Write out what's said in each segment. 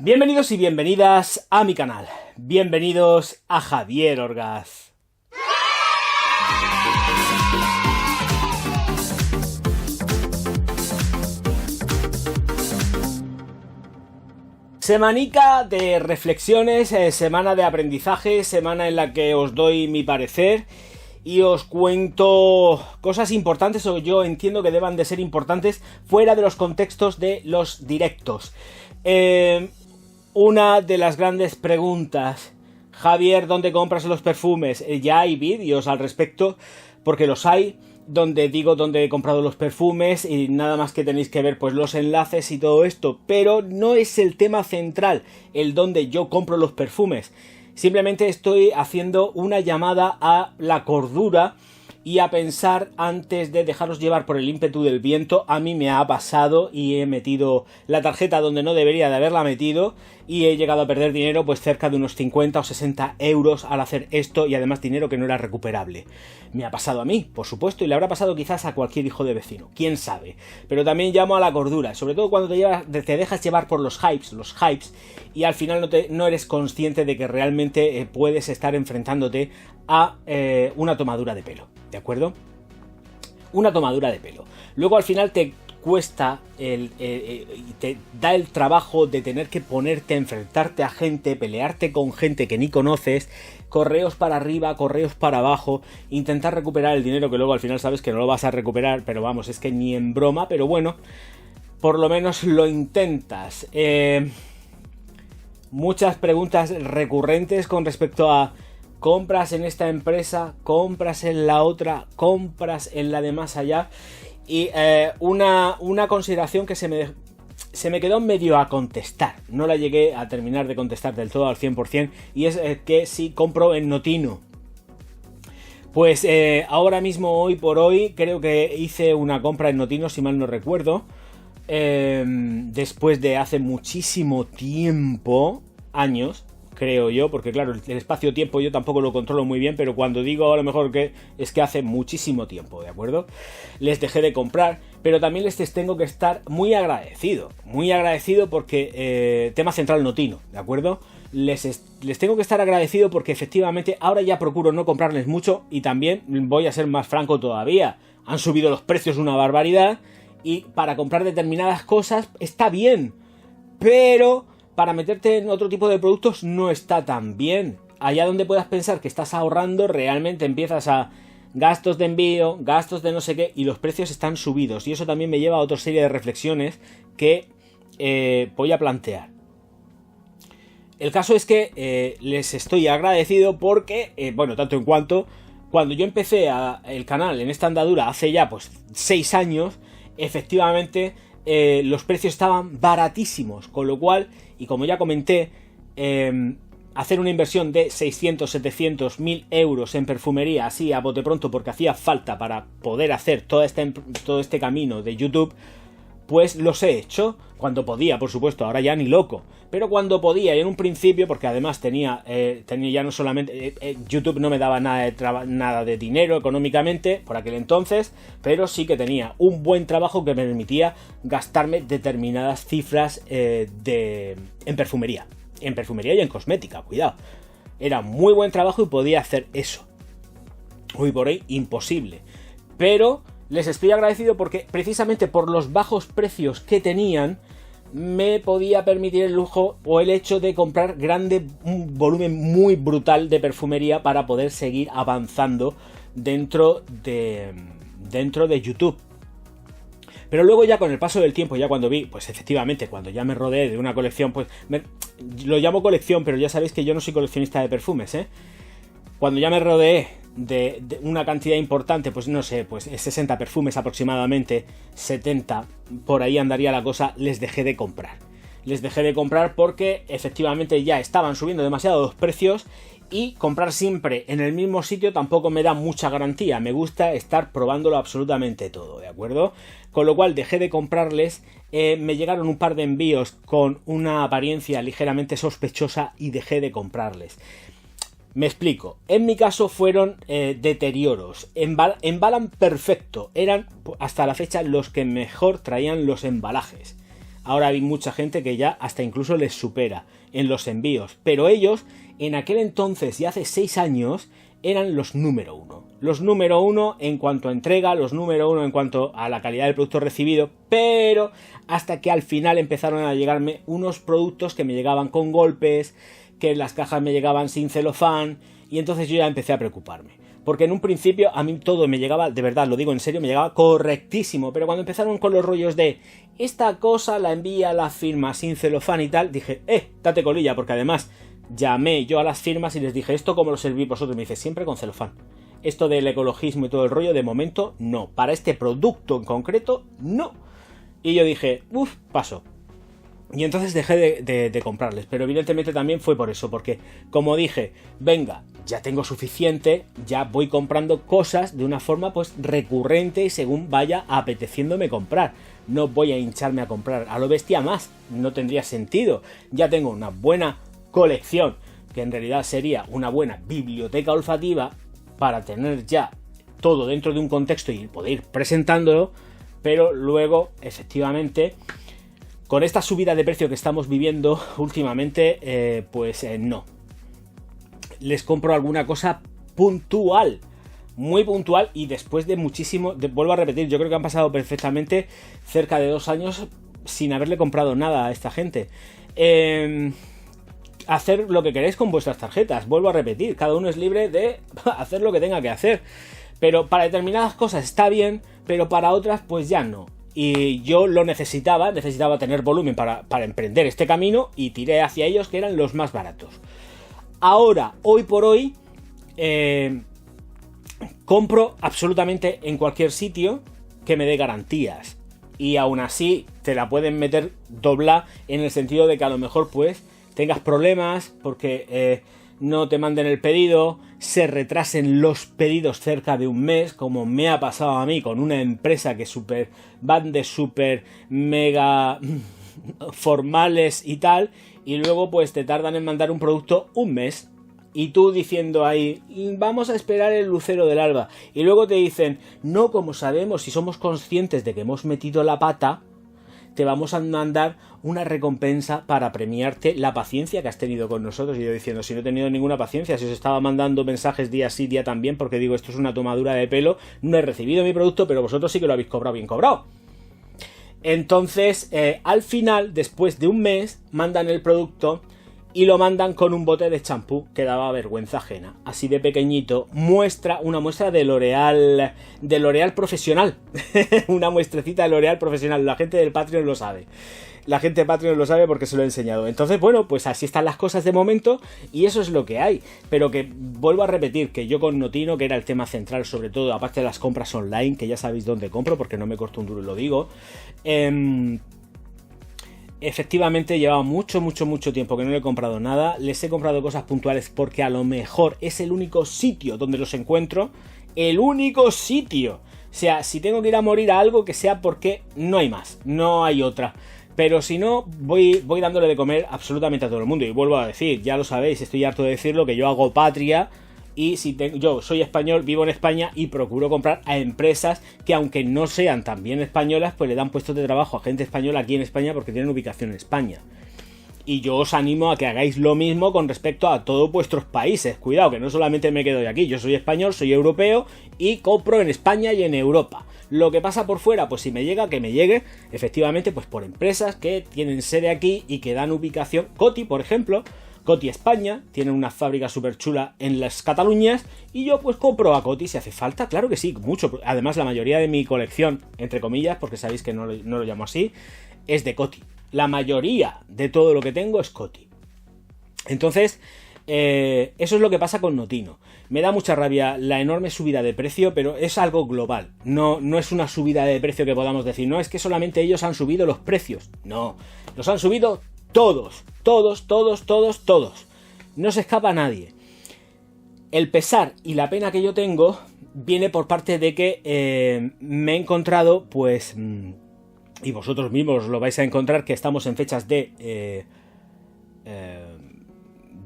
Bienvenidos y bienvenidas a mi canal. Bienvenidos a Javier Orgaz. Semanica de reflexiones, semana de aprendizaje, semana en la que os doy mi parecer y os cuento cosas importantes, o yo entiendo que deban de ser importantes, fuera de los contextos de los directos. Una de las grandes preguntas: Javier, ¿dónde compras los perfumes? Ya hay vídeos al respecto, porque los hay, donde digo dónde he comprado los perfumes, y nada más que tenéis que ver pues los enlaces y todo esto, pero no es el tema central el dónde yo compro los perfumes. Simplemente estoy haciendo una llamada a la cordura y a pensar antes de dejaros llevar por el ímpetu del viento. A mí me ha pasado y he metido la tarjeta donde no debería de haberla metido y he llegado a perder dinero, pues cerca de unos 50 o 60 euros al hacer esto, y además dinero que no era recuperable. Me ha pasado a mí, por supuesto, y le habrá pasado quizás a cualquier hijo de vecino, quién sabe. Pero también llamo a la cordura, sobre todo cuando te dejas llevar por los hypes, y al final no eres consciente de que realmente puedes estar enfrentándote a una tomadura de pelo, ¿de acuerdo? Una tomadura de pelo. Luego al final te cuesta, te da el trabajo de tener que ponerte a enfrentarte a gente, pelearte con gente que ni conoces, correos para arriba, correos para abajo, intentar recuperar el dinero que luego al final sabes que no lo vas a recuperar, pero vamos, es que ni en broma, pero bueno, por lo menos lo intentas. Muchas preguntas recurrentes con respecto a: compras en esta empresa, compras en la otra, compras en la de más allá. Y una consideración que se me quedó medio a contestar, no la llegué a terminar de contestar del todo al 100%, y es que si compro en Notino. Pues ahora mismo, hoy por hoy, creo que hice una compra en Notino, si mal no recuerdo, después de hace muchísimo tiempo, años, creo yo, porque claro, el espacio-tiempo yo tampoco lo controlo muy bien, pero cuando digo a lo mejor que es que hace muchísimo tiempo, ¿de acuerdo? Les dejé de comprar, pero también les tengo que estar muy agradecido porque tema central Notino, ¿de acuerdo? Les tengo que estar agradecido porque efectivamente ahora ya procuro no comprarles mucho, y también voy a ser más franco todavía, han subido los precios una barbaridad, y para comprar determinadas cosas está bien, pero para meterte en otro tipo de productos no está tan bien. Allá donde puedas pensar que estás ahorrando, realmente empiezas a gastos de envío, gastos de no sé qué, y los precios están subidos. Y eso también me lleva a otra serie de reflexiones que voy a plantear. El caso es que les estoy agradecido porque, bueno, tanto en cuanto cuando yo empecé el canal en esta andadura hace ya pues 6 años, efectivamente los precios estaban baratísimos, con lo cual, y como ya comenté, hacer una inversión de 600, 700, 1000 euros en perfumería así a bote pronto, porque hacía falta para poder hacer todo este camino de YouTube, pues los he hecho cuando podía, por supuesto, ahora ya ni loco, pero cuando podía, y en un principio, porque además tenía ya no solamente YouTube no me daba nada de dinero económicamente por aquel entonces, pero sí que tenía un buen trabajo que me permitía gastarme determinadas cifras en perfumería y en cosmética, cuidado, era muy buen trabajo y podía hacer eso. Hoy por hoy imposible, pero les estoy agradecido porque precisamente por los bajos precios que tenían me podía permitir el lujo o el hecho de comprar un volumen muy brutal de perfumería para poder seguir avanzando dentro de YouTube. Pero luego ya con el paso del tiempo, ya cuando vi, pues efectivamente, cuando ya me rodeé de una colección, pues lo llamo colección, pero ya sabéis que yo no soy coleccionista de perfumes, Cuando ya me rodeé de una cantidad importante, pues no sé, pues 60 perfumes aproximadamente, 70, por ahí andaría la cosa, les dejé de comprar. Les dejé de comprar porque efectivamente ya estaban subiendo demasiado los precios, y comprar siempre en el mismo sitio tampoco me da mucha garantía. Me gusta estar probándolo absolutamente todo, ¿de acuerdo? Con lo cual dejé de comprarles, me llegaron un par de envíos con una apariencia ligeramente sospechosa y dejé de comprarles. Me explico. En mi caso fueron deterioros. Embalan perfecto. Eran hasta la fecha los que mejor traían los embalajes. ahora hay mucha gente que ya hasta incluso les supera en los envíos, pero ellos en aquel entonces y hace 6 años eran los número uno. Los número uno en cuanto a entrega, los número uno en cuanto a la calidad del producto recibido, pero hasta que al final empezaron a llegarme unos productos que me llegaban con golpes, que las cajas me llegaban sin celofán, y entonces yo ya empecé a preocuparme. Porque en un principio a mí todo me llegaba, de verdad, lo digo en serio, me llegaba correctísimo, pero cuando empezaron con los rollos de esta cosa la envía la firma sin celofán y tal, dije, date colilla, porque además llamé yo a las firmas y les dije, ¿esto cómo lo servís vosotros? Y me dice, siempre con celofán. Esto del ecologismo y todo el rollo, de momento, no. Para este producto en concreto, no. Y yo dije, paso. Y entonces dejé de comprarles, pero evidentemente también fue por eso, porque como dije, venga, ya tengo suficiente, ya voy comprando cosas de una forma pues recurrente y según vaya apeteciéndome comprar. No voy a hincharme a comprar a lo bestia más, no tendría sentido. Ya tengo una buena colección, que en realidad sería una buena biblioteca olfativa para tener ya todo dentro de un contexto y poder ir presentándolo, pero luego, efectivamente, con esta subida de precio que estamos viviendo últimamente, no. Les compro alguna cosa puntual, muy puntual, y después de muchísimo, vuelvo a repetir, yo creo que han pasado perfectamente cerca de 2 años sin haberle comprado nada a esta gente. Hacer lo que queréis con vuestras tarjetas, vuelvo a repetir, cada uno es libre de hacer lo que tenga que hacer, pero para determinadas cosas está bien, pero para otras pues ya no. Y yo lo necesitaba tener volumen para emprender este camino y tiré hacia ellos, que eran los más baratos. Ahora, hoy por hoy, compro absolutamente en cualquier sitio que me dé garantías. Y aún así te la pueden meter dobla en el sentido de que a lo mejor pues tengas problemas porque no te manden el pedido, se retrasen los pedidos cerca de un mes, como me ha pasado a mí con una empresa que van de super mega formales y tal, y luego pues te tardan en mandar un producto un mes. Y tú diciendo ahí, vamos a esperar el lucero del alba. Y luego te dicen, no, como sabemos y somos conscientes de que hemos metido la pata, te vamos a mandar una recompensa para premiarte la paciencia que has tenido con nosotros. Y yo diciendo, si no he tenido ninguna paciencia, si os estaba mandando mensajes día sí, día también, porque digo, esto es una tomadura de pelo, no he recibido mi producto, pero vosotros sí que lo habéis cobrado bien cobrado. Entonces, al final, después de un mes, mandan el producto y lo mandan con un bote de champú que daba vergüenza ajena. Así de pequeñito, una muestra de L'Oréal profesional. Una muestrecita de L'Oréal profesional. La gente del Patreon lo sabe. La gente de Patreon lo sabe porque se lo he enseñado. Entonces, bueno, pues así están las cosas de momento y eso es lo que hay. Pero que vuelvo a repetir que yo con Notino, que era el tema central, sobre todo, aparte de las compras online, que ya sabéis dónde compro porque no me corto un duro y lo digo, efectivamente llevaba mucho tiempo que no le he comprado nada. Les he comprado cosas puntuales porque a lo mejor es el único sitio donde los encuentro. El único sitio. O sea, si tengo que ir a morir a algo, que sea porque no hay más, no hay otra. Pero si no, voy dándole de comer absolutamente a todo el mundo. Y vuelvo a decir, ya lo sabéis, estoy harto de decirlo, que yo hago patria. Y yo soy español, vivo en España y procuro comprar a empresas que, aunque no sean también españolas, pues le dan puestos de trabajo a gente española aquí en España porque tienen ubicación en España. Y yo os animo a que hagáis lo mismo con respecto a todos vuestros países. Cuidado, que no solamente me quedo de aquí, yo soy español, soy europeo y compro en España y en Europa. Lo que pasa por fuera, pues si me llega, que me llegue, efectivamente, pues por empresas que tienen sede aquí y que dan ubicación. Coty, por ejemplo, Coty España, tiene una fábrica súper chula en las Cataluñas y yo pues compro a Coty si hace falta, claro que sí, mucho. Además la mayoría de mi colección, entre comillas, porque sabéis que no lo llamo así, es de Coty. La mayoría de todo lo que tengo es Coty. Entonces, eso es lo que pasa con Notino. Me da mucha rabia la enorme subida de precio, pero es algo global. No es una subida de precio que podamos decir, no, es que solamente ellos han subido los precios. No, los han subido todos. No se escapa nadie. El pesar y la pena que yo tengo viene por parte de que me he encontrado, pues, y vosotros mismos lo vais a encontrar, que estamos en fechas de,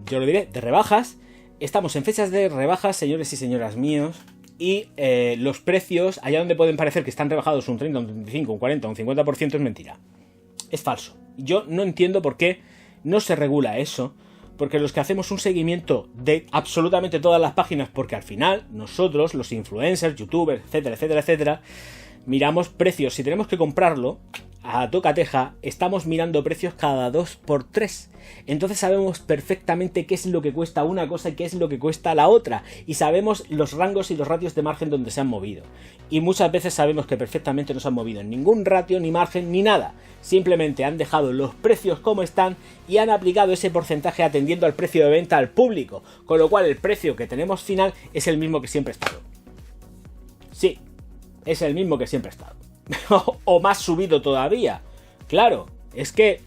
yo lo diré, de rebajas. Estamos en fechas de rebajas, señores y señoras míos, y los precios, allá donde pueden parecer que están rebajados un 30, un 35, un 40, un 50%, es mentira. es falso. Yo no entiendo por qué no se regula eso, porque los que hacemos un seguimiento de absolutamente todas las páginas, porque al final nosotros, los influencers, youtubers, etcétera, etcétera, etcétera, miramos precios. Si tenemos que comprarlo a tocateja, estamos mirando precios cada 2x3. Entonces sabemos perfectamente qué es lo que cuesta una cosa y qué es lo que cuesta la otra. Y sabemos los rangos y los ratios de margen donde se han movido. Y muchas veces sabemos que perfectamente no se han movido en ningún ratio, ni margen, ni nada. Simplemente han dejado los precios como están y han aplicado ese porcentaje atendiendo al precio de venta al público. Con lo cual el precio que tenemos final es el mismo que siempre ha estado. Sí, es el mismo que siempre ha estado. O más subido todavía. Claro, es que,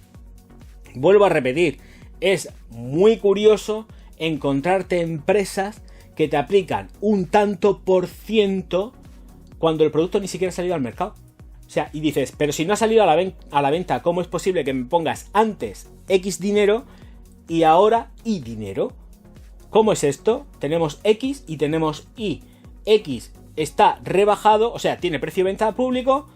vuelvo a repetir, es muy curioso encontrarte empresas que te aplican un tanto por ciento cuando el producto ni siquiera ha salido al mercado. O sea, y dices, pero si no ha salido a la venta, ¿cómo es posible que me pongas antes X dinero y ahora Y dinero? ¿Cómo es esto? Tenemos X y tenemos Y. X está rebajado, o sea, tiene precio de venta al público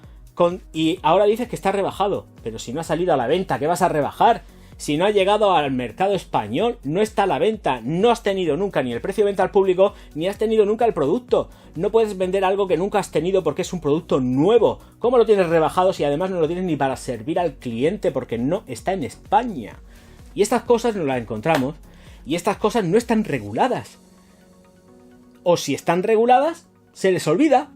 y ahora dices que está rebajado. Pero si no ha salido a la venta, ¿qué vas a rebajar? Si no ha llegado al mercado español, no está a la venta, no has tenido nunca ni el precio de venta al público, ni has tenido nunca el producto. No puedes vender algo que nunca has tenido porque es un producto nuevo. ¿Cómo lo tienes rebajado si además no lo tienes ni para servir al cliente porque no está en España? Y estas cosas no las encontramos y estas cosas no están reguladas. O si están reguladas, se les olvida.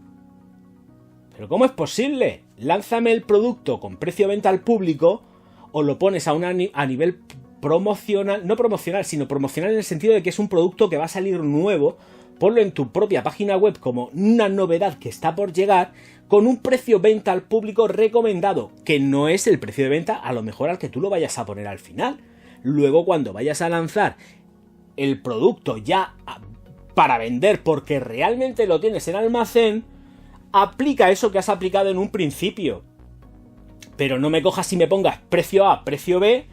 ¿Pero cómo es posible? Lánzame el producto con precio de venta al público o lo pones a nivel promocional, no promocional, sino promocional en el sentido de que es un producto que va a salir nuevo, ponlo en tu propia página web como una novedad que está por llegar, con un precio de venta al público recomendado, que no es el precio de venta a lo mejor al que tú lo vayas a poner al final. Luego cuando vayas a lanzar el producto ya para vender porque realmente lo tienes en almacén, aplica eso que has aplicado en un principio. Pero no me cojas y me pongas precio A, precio B,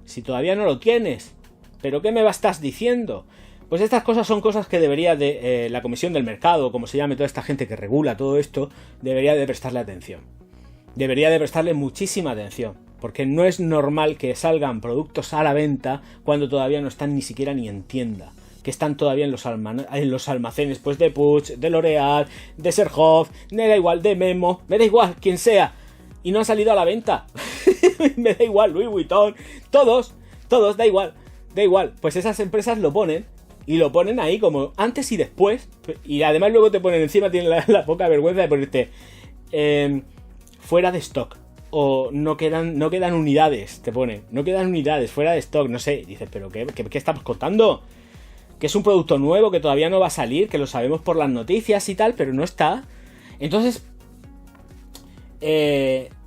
si todavía no lo tienes. ¿Pero qué me estás diciendo? Pues estas cosas son cosas que debería de la Comisión del Mercado, como se llame toda esta gente que regula todo esto, debería de prestarle atención. Debería de prestarle muchísima atención. Porque no es normal que salgan productos a la venta cuando todavía no están ni siquiera ni en tienda. Que están todavía en los almacenes pues de Puig, de L'Oreal, de Serhoff, me da igual, de Memo, me da igual, quien sea. Y no han salido a la venta. Me da igual, Louis Vuitton, todos, da igual. Pues esas empresas lo ponen y lo ponen ahí como antes y después. Y además luego te ponen encima, tienen la poca vergüenza de ponerte fuera de stock. O no quedan unidades, te ponen. No quedan unidades, fuera de stock, no sé. Dices, pero ¿qué estamos contando? Que es un producto nuevo que todavía no va a salir, que lo sabemos por las noticias y tal, pero no está. Entonces,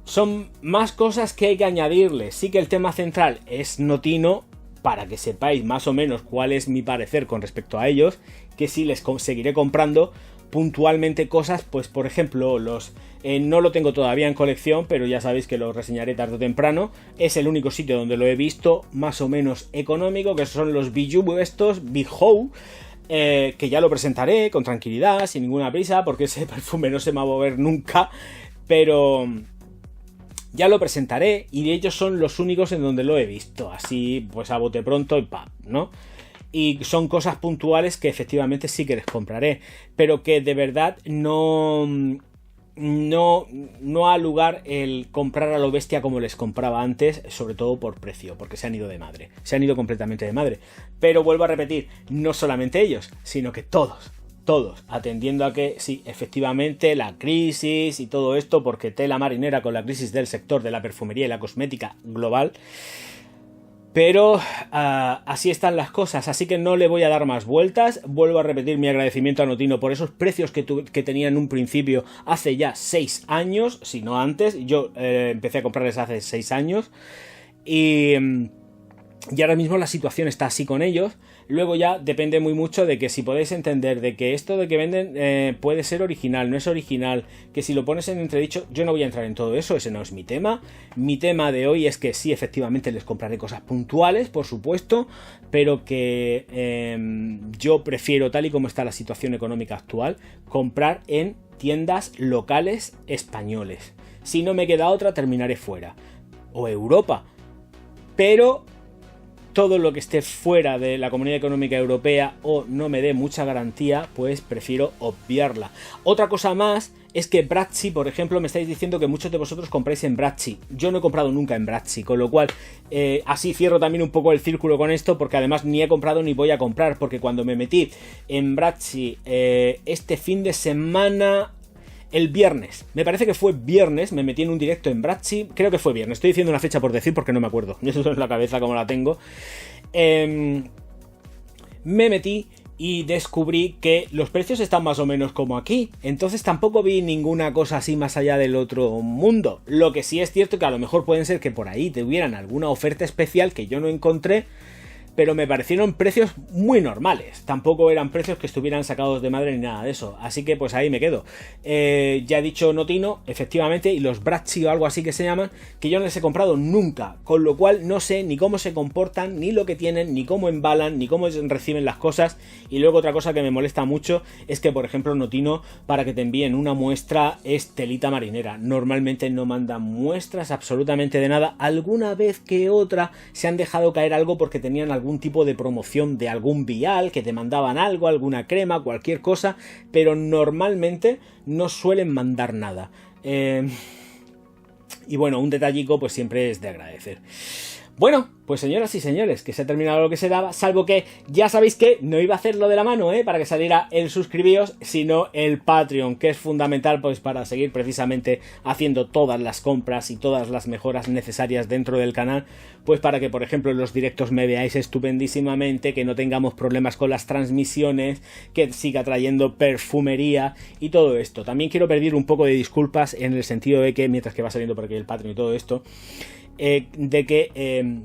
son más cosas que hay que añadirle. Sí que el tema central es Notino, para que sepáis más o menos cuál es mi parecer con respecto a ellos, que sí les seguiré comprando puntualmente cosas, pues por ejemplo no lo tengo todavía en colección, pero ya sabéis que lo reseñaré tarde o temprano. Es el único sitio donde lo he visto más o menos económico, que son los Bijou estos, Bijou, que ya lo presentaré con tranquilidad, sin ninguna prisa, porque ese perfume no se me va a mover nunca, pero ya lo presentaré y ellos son los únicos en donde lo he visto, así pues a bote pronto y pam, ¿no? Y son cosas puntuales que efectivamente sí que les compraré, pero que de verdad no ha lugar el comprar a lo bestia como les compraba antes, sobre todo por precio, porque se han ido de madre, se han ido completamente de madre. Pero vuelvo a repetir, no solamente ellos, sino que todos, atendiendo a que sí, efectivamente la crisis y todo esto, porque tela marinera con la crisis del sector de la perfumería y la cosmética global. Pero así están las cosas, así que no le voy a dar más vueltas. Vuelvo a repetir mi agradecimiento a Notino por esos precios que tenía en un principio hace ya 6 años, si no antes. Yo empecé a comprarles hace 6 años y ahora mismo la situación está así con ellos. Luego ya depende muy mucho de que si podéis entender de que esto de que venden puede ser original, no es original, que si lo pones en entredicho, yo no voy a entrar en todo eso, ese no es mi tema. Mi tema de hoy es que sí, efectivamente les compraré cosas puntuales, por supuesto, pero que yo prefiero, tal y como está la situación económica actual, comprar en tiendas locales españoles. Si no me queda otra, terminaré fuera. o Europa. Pero todo lo que esté fuera de la Comunidad Económica Europea o no me dé mucha garantía, pues prefiero obviarla. Otra cosa más es que Bradzee, por ejemplo, me estáis diciendo que muchos de vosotros compráis en Bradzee. Yo no he comprado nunca en Bradzee, con lo cual así cierro también un poco el círculo con esto, porque además ni he comprado ni voy a comprar, porque cuando me metí en Bradzee este fin de semana... El viernes, me parece que fue viernes, me metí en un directo en Bradzee, creo que fue viernes, estoy diciendo una fecha por decir porque no me acuerdo, eso es la cabeza como la tengo. Me metí y descubrí que los precios están más o menos como aquí, entonces tampoco vi ninguna cosa así más allá del otro mundo. Lo que sí es cierto que a lo mejor pueden ser que por ahí tuvieran alguna oferta especial que yo no encontré, pero me parecieron precios muy normales. Tampoco eran precios que estuvieran sacados de madre ni nada de eso. Así que pues ahí me quedo. Ya he dicho Notino, efectivamente, y los Bradzee o algo así que se llaman, que yo no les he comprado nunca. Con lo cual no sé ni cómo se comportan, ni lo que tienen, ni cómo embalan, ni cómo reciben las cosas. Y luego otra cosa que me molesta mucho es que, por ejemplo, Notino, para que te envíen una muestra, es telita marinera. Normalmente no mandan muestras absolutamente de nada. Alguna vez que otra se han dejado caer algo porque tenían algún tipo de promoción de algún vial, que te mandaban algo, alguna crema, cualquier cosa, pero normalmente no suelen mandar nada. Y bueno, un detallico pues siempre es de agradecer. Bueno, pues señoras y señores, que se ha terminado lo que se daba, salvo que ya sabéis que no iba a hacer lo de la mano, para que saliera el suscribíos, sino el Patreon, que es fundamental pues para seguir precisamente haciendo todas las compras y todas las mejoras necesarias dentro del canal, pues para que, por ejemplo, en los directos me veáis estupendísimamente, que no tengamos problemas con las transmisiones, que siga trayendo perfumería y todo esto. También quiero pedir un poco de disculpas en el sentido de que, mientras que va saliendo por aquí el Patreon y todo esto, de que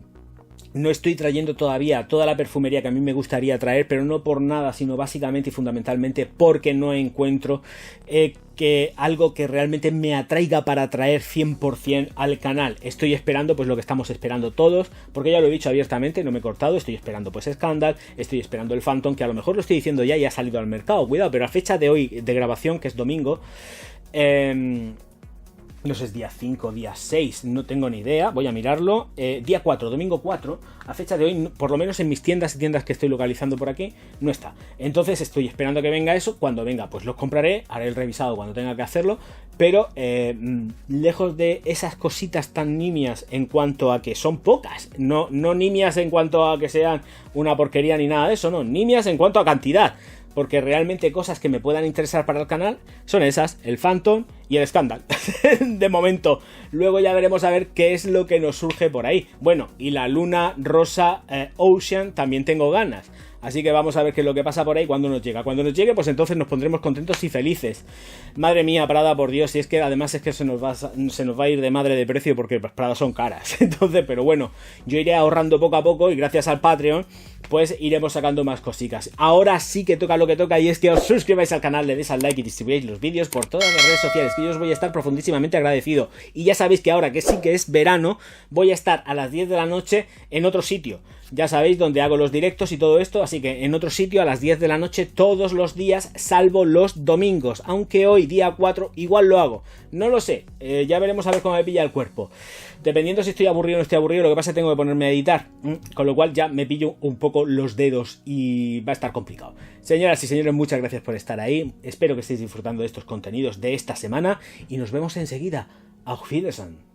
no estoy trayendo todavía toda la perfumería que a mí me gustaría traer, pero no por nada, sino básicamente y fundamentalmente porque no encuentro que algo que realmente me atraiga para traer 100% al canal. Estoy esperando pues lo que estamos esperando todos, porque ya lo he dicho abiertamente, no me he cortado, estoy esperando pues Scandal, estoy esperando el Phantom, que a lo mejor lo estoy diciendo ya y ha salido al mercado, cuidado, pero a fecha de hoy de grabación, que es domingo, no sé, es día 5, día 6, no tengo ni idea, voy a mirarlo. Día 4, domingo 4, a fecha de hoy, por lo menos en mis tiendas y tiendas que estoy localizando por aquí, no está. Entonces estoy esperando que venga eso, cuando venga pues los compraré, haré el revisado cuando tenga que hacerlo, pero lejos de esas cositas tan nimias en cuanto a que son pocas, no nimias en cuanto a que sean una porquería ni nada de eso, no, nimias en cuanto a cantidad. Porque realmente cosas que me puedan interesar para el canal son esas, el Phantom y el Scandal. De momento. Luego ya veremos a ver qué es lo que nos surge por ahí. Bueno, y la Luna Rosa Ocean también tengo ganas. Así que vamos a ver qué es lo que pasa por ahí cuando nos llega. Cuando nos llegue, pues entonces nos pondremos contentos y felices. Madre mía, Prada, por Dios. Y es que además es que se nos va a ir de madre de precio porque pues, Prada son caras. Entonces, pero bueno, yo iré ahorrando poco a poco y gracias al Patreon pues iremos sacando más cositas. Ahora sí que toca lo que toca, y es que os suscribáis al canal, le deis al like y distribuáis los vídeos por todas las redes sociales, que yo os voy a estar profundísimamente agradecido. Y ya sabéis que ahora que sí que es verano, voy a estar a las 10 de la noche en otro sitio. Ya sabéis dónde hago los directos y todo esto, así que en otro sitio a las 10 de la noche todos los días, salvo los domingos. Aunque hoy, día 4, igual lo hago. No lo sé, ya veremos a ver cómo me pilla el cuerpo. Dependiendo si estoy aburrido o no estoy aburrido, lo que pasa es que tengo que ponerme a editar. Con lo cual ya me pillo un poco los dedos y va a estar complicado. Señoras y señores, muchas gracias por estar ahí. Espero que estéis disfrutando de estos contenidos de esta semana y nos vemos enseguida. Auf Wiedersehen.